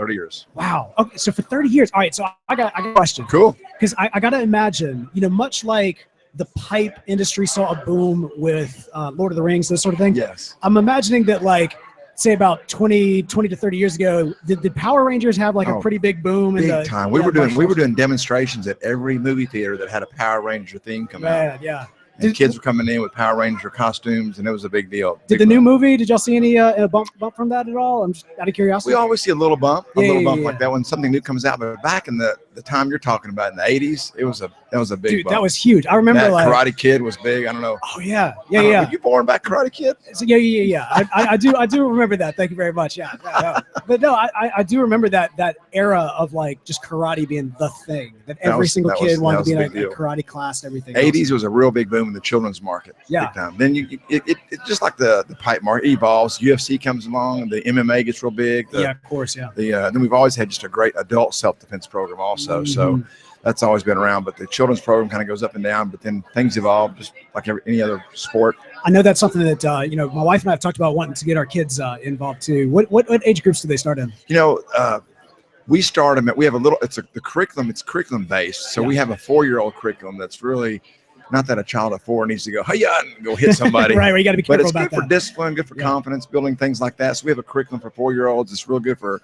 Wow. Okay, so for 30 years. All right. So I got a question. Cool. Because I got to imagine, much like the pipe industry saw a boom with Lord of the Rings, those sort of things. Yes. I'm imagining that, like, say about 20 to 30 years ago, did Power Rangers have like a pretty big boom? Big time. We were doing demonstrations at every movie theater that had a Power Ranger theme come out. Yeah. And kids were coming in with Power Ranger costumes, and it was a big deal. Did the new movie? Did y'all see any bump from that at all? I'm just out of curiosity. We always see a little bump, yeah. like that when something new comes out. But back in the time you're talking about in the '80s, that was a big bump. That was huge. I remember that Karate Kid was big. I don't know. Oh yeah. Were you born back Karate Kid? So, yeah. I do remember that. Thank you very much. Yeah. But no, I do remember that era of like just karate being the thing that every single kid wanted to be in a karate class and everything. '80s was a real big boom in the children's market. Yeah. Big time. Then it just like the pipe market evolves. UFC comes along, and the MMA gets real big. Yeah, of course. Yeah. Then we've always had just a great adult self-defense program also. Mm-hmm. So that's always been around. But the children's program kind of goes up and down. But then things evolve just like any other sport. I know that's something that my wife and I have talked about wanting to get our kids involved too. What age groups do they start in? We start them we have a little. It's curriculum based. So we have a 4-year-old curriculum that's really. Not that a child of 4 needs to go, hey, and go hit somebody. Right, you got to be careful about that. But it's good for discipline, good for confidence, building things like that. So we have a curriculum for 4-year-olds. It's real good for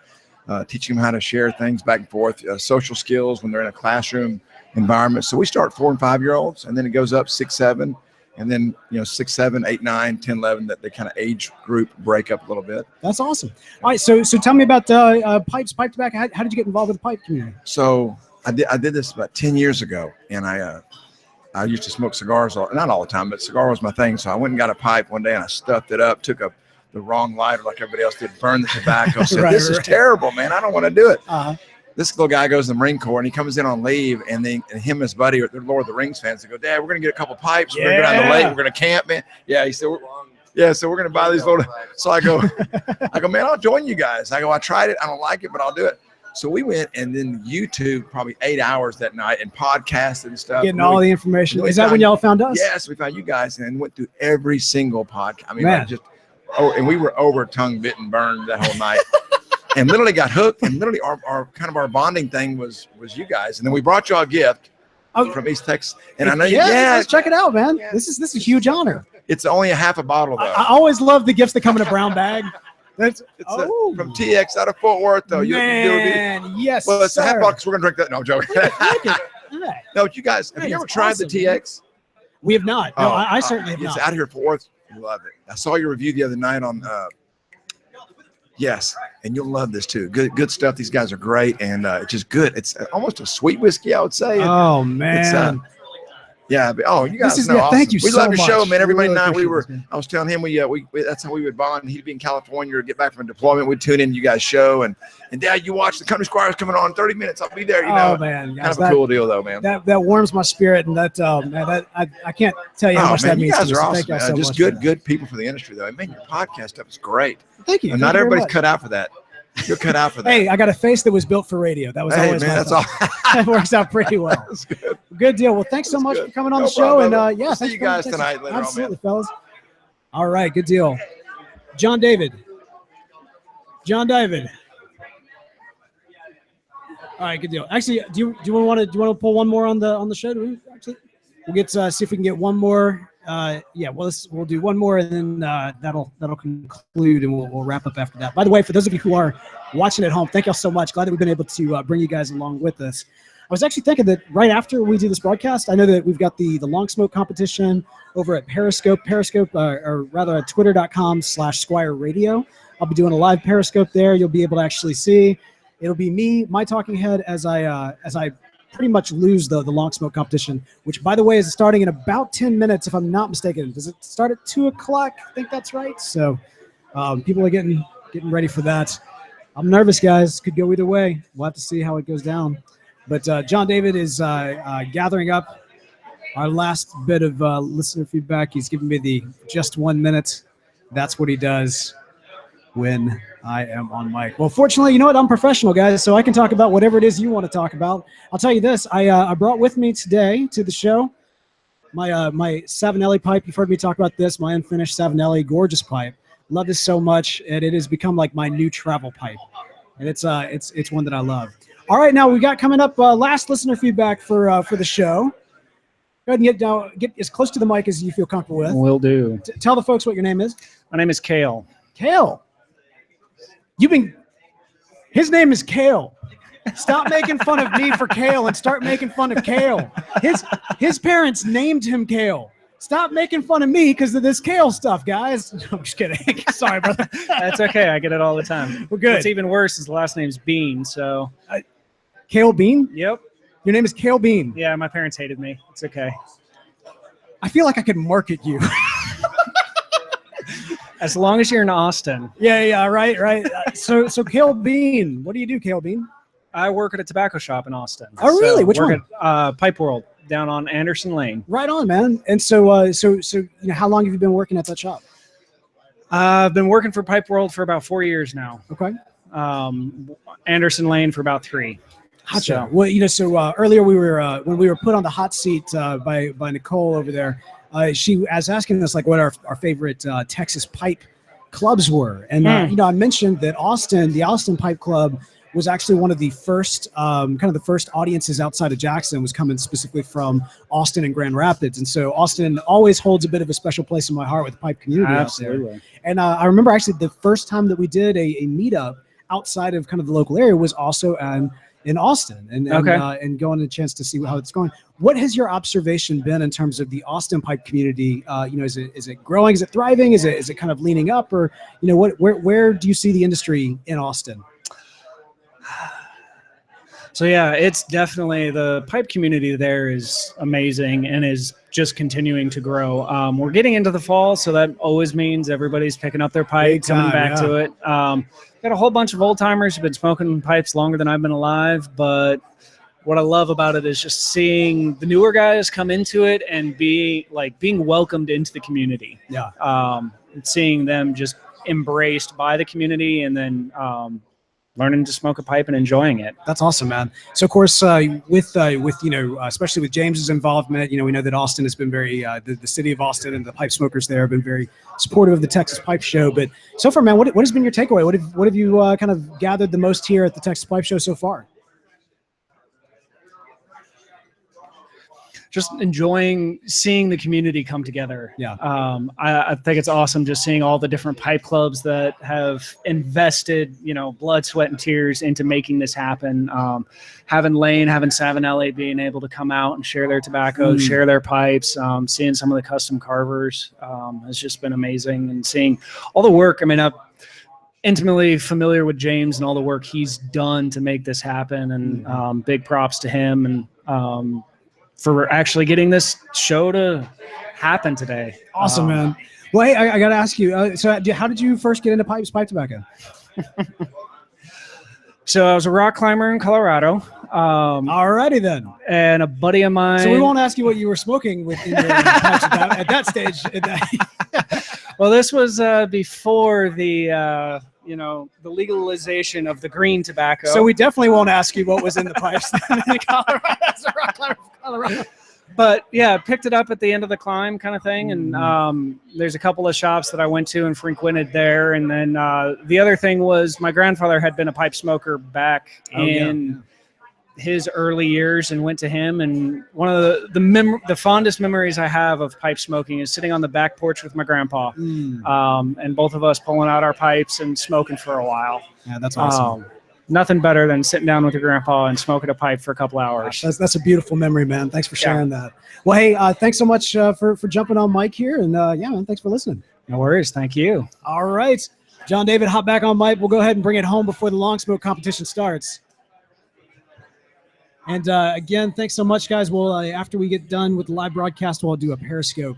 teaching them how to share things back and forth, social skills when they're in a classroom environment. So we start 4 and 5-year-olds, and then it goes up 6, 7, and then 6, 7, 8, 9, 10, 11. That they kind of age group break up a little bit. That's awesome. All right, so tell me about pipe tobacco. How did you get involved with the pipe community? So I did this about 10 years ago, and I used to smoke cigars, not all the time, but cigar was my thing. So I went and got a pipe one day and I stuffed it up, took the wrong lighter like everybody else did, burned the tobacco. Said, this is terrible, man. I don't want to do it. This little guy goes to the Marine Corps and he comes in on leave, and him and his buddy, they're Lord of the Rings fans. They go, Dad, we're going to get a couple pipes. We're going to go down the lake. We're going to camp, man. Yeah, he said, so we're going to buy these little. So I go, man, I'll join you guys. I tried it. I don't like it, but I'll do it. So we went and then YouTube probably 8 hours that night and podcasted and stuff. Getting all the information. Is that when y'all found us? Yes, we found you guys and went through every single podcast. I mean, and we were over tongue bitten, burned that whole night, and literally got hooked. And literally our kind of our bonding thing was you guys. And then we brought y'all a gift from East Texas. And I know let's check it out, man. This is a huge honor. It's only a half a bottle though. I always love the gifts that come in a brown bag. It's from TX out of Fort Worth, though. Man, yes, well, it's sir. a half box. We're gonna drink that. No, I'm joking. No, you guys, have you ever tried the TX? We have not. No, I certainly have not. It's out here in Fort Worth. You love it. I saw your review the other night on. Yes, and you'll love this too. Good stuff. These guys are great, and it's just good. It's almost a sweet whiskey, I would say. Oh man. You guys know. Awesome. Thank you. We so love your much. show, man. Every really night I was telling him we that's how we would bond. He'd be in California or get back from a deployment. We'd tune in you guys' show and Dad, you watch the Country Squire coming on in 30 minutes. I'll be there. Oh man, guys, kind of a cool deal though, man. That warms my spirit, and that I can't tell you how much that means. You guys to are me. awesome. So just good people for the industry though. Man, your podcast stuff is great. Thank you. And not everybody's cut out for that. You're cut out for that. Hey, I got a face that was built for radio. That was always man, my that's all. That works out pretty well. That's good. Good deal. Well, thanks so much for coming on the show. Problem, and we'll see you guys tonight later Absolutely, on, fellas. All right, good deal. John David. All right, good deal. Actually, do you want to pull one more on the show? We'll get see if we can get one more Yeah, well, we'll do one more, and then that'll conclude, and we'll wrap up after that. By the way, for those of you who are watching at home, thank y'all so much. Glad that we've been able to bring you guys along with us. I was actually thinking that right after we do this broadcast, I know that we've got the long smoke competition over at Periscope, or rather at twitter.com/Squire Radio. I'll be doing a live Periscope there. You'll be able to actually see. It'll be me, my talking head, as I pretty much lose the long smoke competition, which, by the way, is starting in about 10 minutes, if I'm not mistaken. Does it start at 2 o'clock? I think that's right. So people are getting ready for that. I'm nervous, guys. Could go either way. We'll have to see how it goes down. But John David is gathering up our last bit of listener feedback. He's giving me the just 1 minute. That's what he does when I am on mic. Well, fortunately, you know what? I'm professional, guys, so I can talk about whatever it is you want to talk about. I'll tell you this. I brought with me today to the show my Savinelli pipe. You've heard me talk about this, my unfinished Savinelli, gorgeous pipe. Love this so much, and it has become like my new travel pipe. And it's one that I love. All right, now we got coming up last listener feedback for the show. Go ahead and get as close to the mic as you feel comfortable with. Will do. Tell the folks what your name is. My name is Kale. Kale. His name is Kale. Stop making fun of me for Kale and start making fun of Kale. His parents named him Kale. Stop making fun of me because of this Kale stuff, guys. I'm just kidding. Sorry, brother. That's okay. I get it all the time. We're good. What's even worse is the last name's Bean. So. Kale Bean? Yep. Your name is Kale Bean. Yeah, my parents hated me. It's okay. I feel like I could market you. As long as you're in Austin. Yeah, right. So Kale Bean, what do you do, Kale Bean? I work at a tobacco shop in Austin. Oh, really? Which one? At Pipe World down on Anderson Lane. Right on, man. And so how long have you been working at that shop? I've been working for Pipe World for about 4 years now. Okay. Anderson Lane for about 3. Gotcha. So. Well, earlier we were when we were put on the hot seat by Nicole over there. She was asking us like what our favorite Texas pipe clubs were, and I mentioned that the Austin Pipe Club was actually one of the first the first audiences outside of Jackson was coming specifically from Austin and Grand Rapids, and so Austin always holds a bit of a special place in my heart with the pipe community. Absolutely. Out there. And I remember actually the first time that we did a meetup outside of kind of the local area was also in Austin, and going a chance to see how it's going. What has your observation been in terms of the Austin pipe community? Is it growing? Is it thriving? Is it kind of leaning up, or where do you see the industry in Austin? So yeah, it's definitely the pipe community there is amazing and is just continuing to grow. We're getting into the fall, so that always means everybody's picking up their pipe, coming back to it. Got a whole bunch of old timers who've been smoking pipes longer than I've been alive, but what I love about it is just seeing the newer guys come into it and being welcomed into the community. Yeah. Seeing them just embraced by the community, and then learning to smoke a pipe and enjoying it. That's awesome, man. So of course, with especially with James's involvement, we know that Austin has been very the city of Austin and the pipe smokers there have been very supportive of the Texas Pipe Show. But so far, man, what has been your takeaway? What have you kind of gathered the most here at the Texas Pipe Show so far? Just enjoying seeing the community come together. Yeah. I think it's awesome just seeing all the different pipe clubs that have invested, blood, sweat, and tears into making this happen. Having Lane, having Savinelli being able to come out and share their tobacco, share their pipes, seeing some of the custom carvers has just been amazing. And seeing all the work. I mean, I'm intimately familiar with James and all the work he's done to make this happen. And big props to him. And, for actually getting this show to happen today. Awesome, man. Well, hey, I got to ask you, so how did you first get into pipe tobacco? So I was a rock climber in Colorado. Alrighty then. And a buddy of mine. So we won't ask you what you were smoking with in your pipes at that stage. Well, this was before the legalization of the green tobacco. So we definitely won't ask you what was in the pipes in Colorado. As a rock climber from Colorado. But yeah, picked it up at the end of the climb kind of thing. And there's a couple of shops that I went to and frequented there. And then the other thing was my grandfather had been a pipe smoker back in his early years and went to him. And one of the fondest memories I have of pipe smoking is sitting on the back porch with my grandpa, and both of us pulling out our pipes and smoking for a while. Yeah, that's awesome. Nothing better than sitting down with your grandpa and smoking a pipe for a couple hours. That's a beautiful memory, man. Thanks for sharing that. Well, hey, thanks so much for jumping on mic here. And yeah, man, thanks for listening. No worries. Thank you. All right. John David, hop back on mic. We'll go ahead and bring it home before the long smoke competition starts. And again, thanks so much, guys. We'll after we get done with the live broadcast, we'll do a Periscope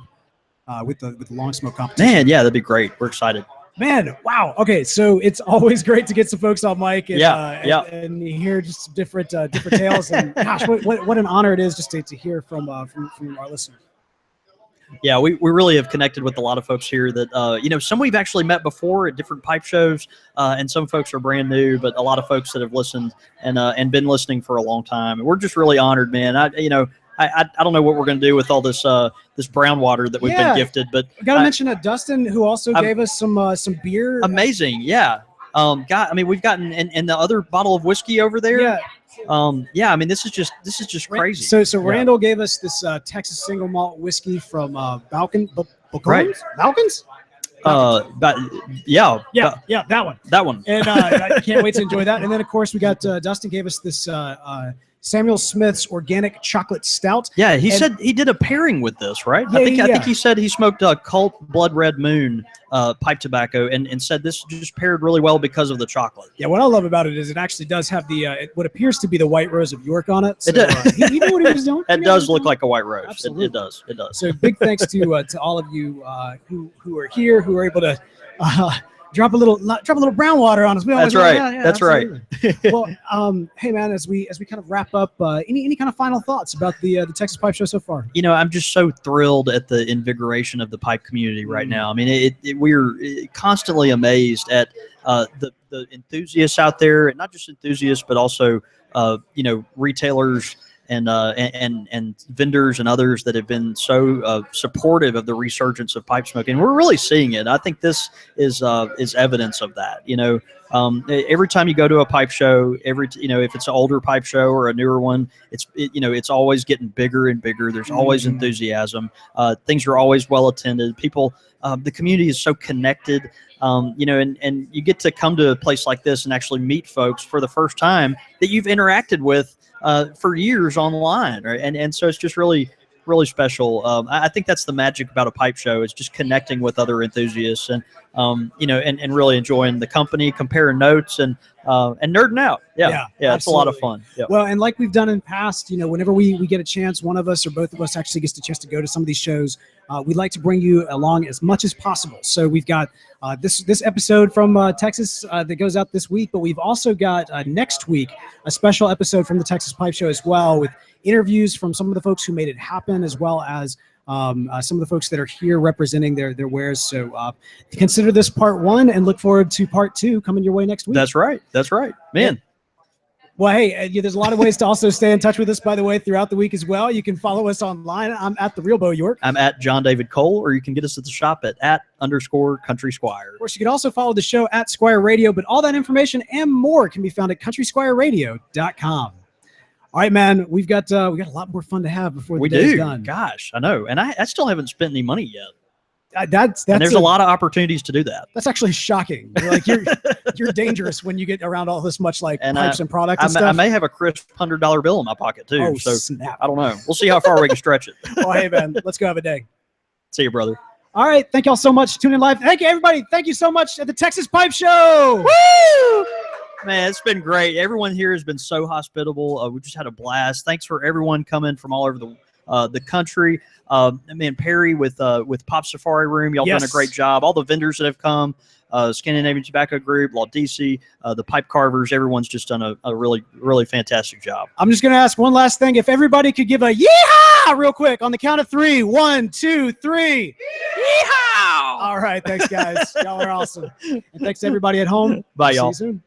with the long smoke competition. Man, yeah, that'd be great. We're excited. Man, wow. Okay, so it's always great to get some folks on mic and and hear just different tales. And gosh, what an honor it is just to hear from our listeners. Yeah, we really have connected with a lot of folks here that, some we've actually met before at different pipe shows, and some folks are brand new, but a lot of folks that have listened and been listening for a long time. And we're just really honored, man. I don't know what we're going to do with all this this brown water that we've been gifted, but I got to mention Dustin, who also gave us some beer. Amazing, yeah. We've gotten and the other bottle of whiskey over there. Yeah. This is just crazy. So Randall gave us this Texas single malt whiskey from Balkans. Right. Balkans? That one. That one. And I can't wait to enjoy that. And then of course we got Dustin gave us this Samuel Smith's organic chocolate stout. Yeah, he said he did a pairing with this, right? Yeah, I think he said he smoked a Cult Blood Red Moon pipe tobacco and said this just paired really well because of the chocolate. Yeah, what I love about it is it actually does have the what appears to be the White Rose of York on it. So, he knew what he was doing. It does look like a White Rose. Absolutely. It does. So big thanks to all of you who are here, who are able to drop a little brown water on us. That's right. That's right. Well, hey man, as we kind of wrap up, any kind of final thoughts about the Texas Pipe Show so far? I'm just so thrilled at the invigoration of the pipe community right now. I mean, we're constantly amazed at the enthusiasts out there, and not just enthusiasts, but also retailers and vendors and others that have been so supportive of the resurgence of pipe smoking. We're really seeing it. I think this is evidence of that. Every time you go to a pipe show, if it's an older pipe show or a newer one, it's always getting bigger and bigger. There's always enthusiasm. Things are always well attended. People, the community is so connected. And you get to come to a place like this and actually meet folks for the first time that you've interacted with for years online, right? And so it's just really, really special. I think that's the magic about a pipe show, is just connecting with other enthusiasts and really enjoying the company, comparing notes and nerding out. Yeah, it's a lot of fun. Yeah. Well, and like we've done in the past, whenever we get a chance, one of us or both of us actually gets the chance to go to some of these shows. We'd like to bring you along as much as possible. So we've got this episode from Texas that goes out this week, but we've also got next week a special episode from the Texas Pipe Show as well, with interviews from some of the folks who made it happen, as well as some of the folks that are here representing their wares. So consider this part 1 and look forward to part 2 coming your way next week. That's right, man. Well, hey, there's a lot of ways to also stay in touch with us, by the way, throughout the week as well. You can follow us online. I'm at The Real Beau York. I'm at John David Cole, or you can get us at the shop at _Country Squire. Of course, you can also follow the show at Squire Radio, but all that information and more can be found at countrysquireradio.com. All right, man, we got a lot more fun to have before the day's done. Gosh, I know. And I still haven't spent any money yet. And there's a lot of opportunities to do that. That's actually shocking. You're dangerous when you get around all this much pipes and product and stuff. I may have a crisp $100 bill in my pocket too. Oh, so snap. I don't know. We'll see how far we can stretch it. Oh, hey man, let's go have a day. See you, brother. All right, thank y'all so much for tuning in live. Thank you, everybody. Thank you so much at the Texas Pipe Show. Woo! Man, it's been great. Everyone here has been so hospitable. We just had a blast. Thanks for everyone coming from all over the country. Perry with Pop Safari Room, y'all done a great job. All the vendors that have come, Scandinavian Tobacco Group, Laudisi, the pipe carvers, everyone's just done a really, really fantastic job. I'm just going to ask one last thing. If everybody could give a yeehaw real quick on the count of 3. 1, 2, 3. Yeehaw! All right, thanks, guys. Y'all are awesome. And thanks to everybody at home. Bye, y'all. See you soon.